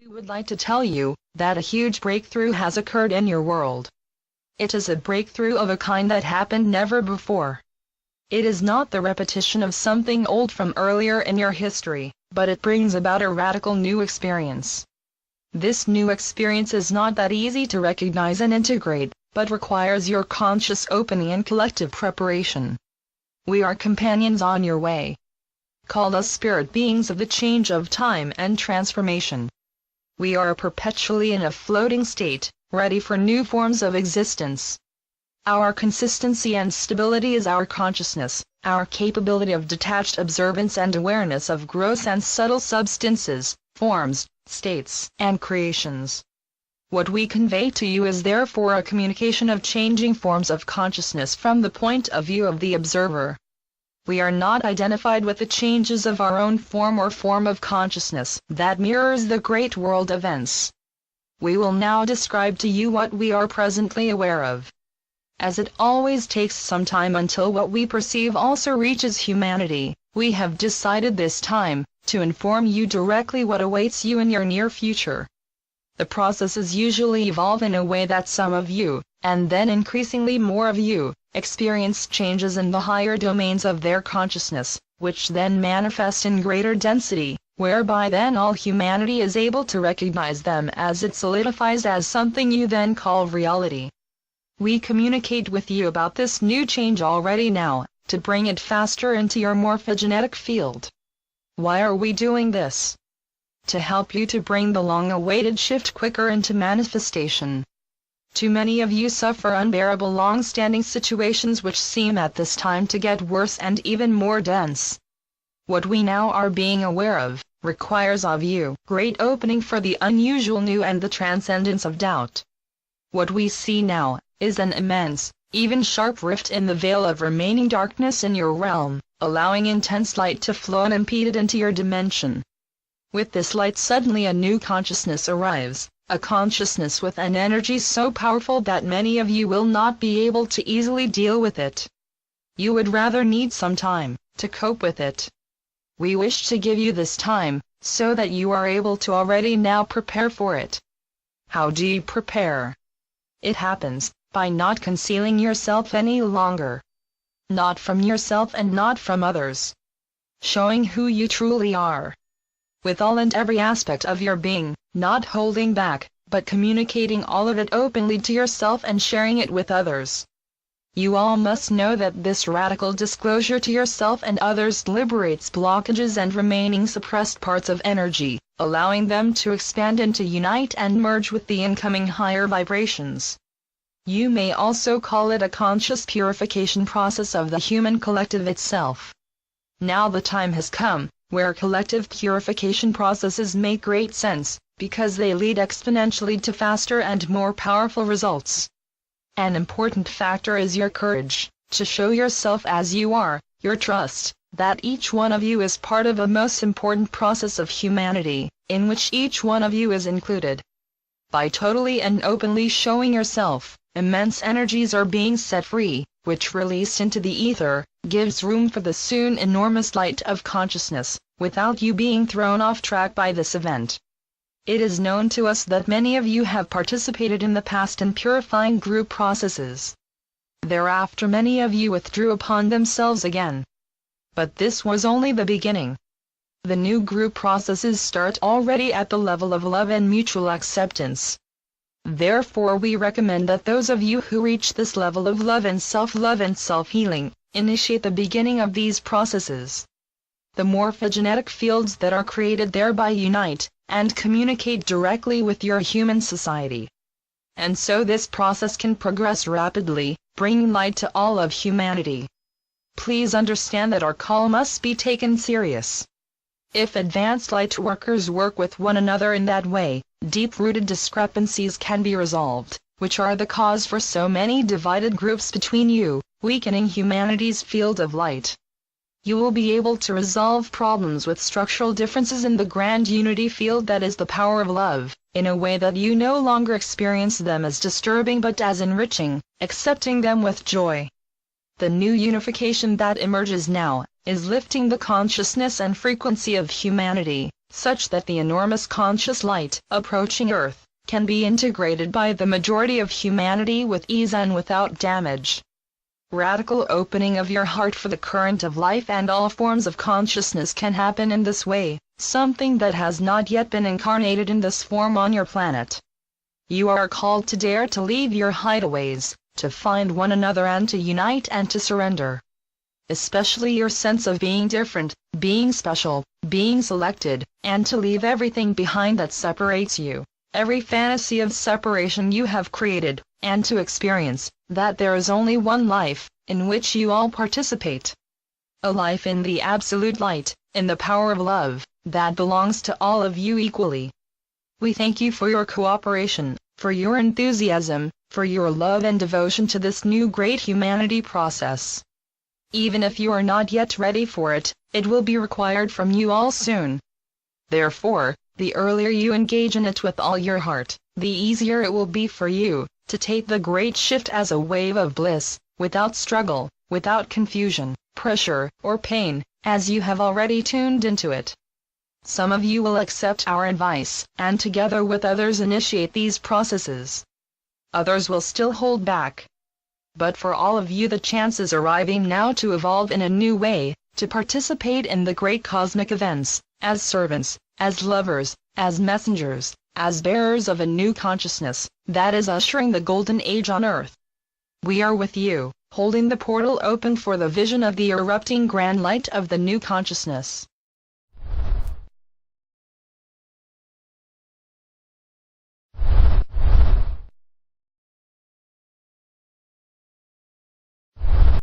We would like to tell you that a huge breakthrough has occurred in your world. It is a breakthrough of a kind that happened never before. It is not the repetition of something old from earlier in your history, but it brings about a radical new experience. This new experience is not that easy to recognize and integrate, but requires your conscious opening and collective preparation. We are companions on your way. Called us spirit beings of the change of time and transformation. We are perpetually in a floating state, ready for new forms of existence. Our consistency and stability is our consciousness, our capability of detached observance and awareness of gross and subtle substances, forms, states, and creations. What we convey to you is therefore a communication of changing forms of consciousness from the point of view of the observer. We are not identified with the changes of our own form or form of consciousness that mirrors the great world events. We will now describe to you what we are presently aware of. As it always takes some time until what we perceive also reaches humanity, we have decided this time to inform you directly what awaits you in your near future. The processes usually evolve in a way that some of you, and then increasingly more of you, experience changes in the higher domains of their consciousness, which then manifest in greater density, whereby then all humanity is able to recognize them as it solidifies as something you then call reality. We communicate with you about this new change already now, to bring it faster into your morphogenetic field. Why are we doing this? To help you to bring the long-awaited shift quicker into manifestation. Too many of you suffer unbearable long-standing situations which seem at this time to get worse and even more dense. What we now are being aware of, requires of you great opening for the unusual new and the transcendence of doubt. What we see now, is an immense, even sharp rift in the veil of remaining darkness in your realm, allowing intense light to flow unimpeded into your dimension. With this light suddenly a new consciousness arrives, a consciousness with an energy so powerful that many of you will not be able to easily deal with it. You would rather need some time to cope with it. We wish to give you this time, so that you are able to already now prepare for it. How do you prepare? It happens by not concealing yourself any longer. Not from yourself and not from others. Showing who you truly are. With all and every aspect of your being, not holding back, but communicating all of it openly to yourself and sharing it with others. You all must know that this radical disclosure to yourself and others liberates blockages and remaining suppressed parts of energy, allowing them to expand and to unite and merge with the incoming higher vibrations. You may also call it a conscious purification process of the human collective itself. Now the time has come, where collective purification processes make great sense, because they lead exponentially to faster and more powerful results. An important factor is your courage, to show yourself as you are, your trust, that each one of you is part of a most important process of humanity, in which each one of you is included. By totally and openly showing yourself, immense energies are being set free, which released into the ether, gives room for the soon enormous light of consciousness, without you being thrown off track by this event. It is known to us that many of you have participated in the past in purifying group processes. Thereafter many of you withdrew upon themselves again. But this was only the beginning. The new group processes start already at the level of love and mutual acceptance. Therefore we recommend that those of you who reach this level of love and self-healing, initiate the beginning of these processes. The morphogenetic fields that are created thereby unite, and communicate directly with your human society. And so this process can progress rapidly, bringing light to all of humanity. Please understand that our call must be taken serious. If advanced light workers work with one another in that way, deep-rooted discrepancies can be resolved, which are the cause for so many divided groups between you, weakening humanity's field of light. You will be able to resolve problems with structural differences in the grand unity field that is the power of love, in a way that you no longer experience them as disturbing but as enriching, accepting them with joy. The new unification that emerges now, is lifting the consciousness and frequency of humanity, such that the enormous conscious light approaching Earth can be integrated by the majority of humanity with ease and without damage. Radical opening of your heart for the current of life and all forms of consciousness can happen in this way, something that has not yet been incarnated in this form on your planet. You are called to dare to leave your hideaways, to find one another and to unite and to surrender. Especially your sense of being different, being special, being selected, and to leave everything behind that separates you, every fantasy of separation you have created, and to experience that there is only one life, in which you all participate. A life in the absolute light, in the power of love, that belongs to all of you equally. We thank you for your cooperation, for your enthusiasm, for your love and devotion to this new great humanity process. Even if you are not yet ready for it, it will be required from you all soon. Therefore, the earlier you engage in it with all your heart, the easier it will be for you to take the great shift as a wave of bliss, without struggle, without confusion, pressure, or pain, as you have already tuned into it. Some of you will accept our advice, and together with others initiate these processes. Others will still hold back. But for all of you the chance is arriving now to evolve in a new way, to participate in the great cosmic events, as servants, as lovers, as messengers, as bearers of a new consciousness, that is ushering the golden age on Earth. We are with you, holding the portal open for the vision of the erupting grand light of the new consciousness.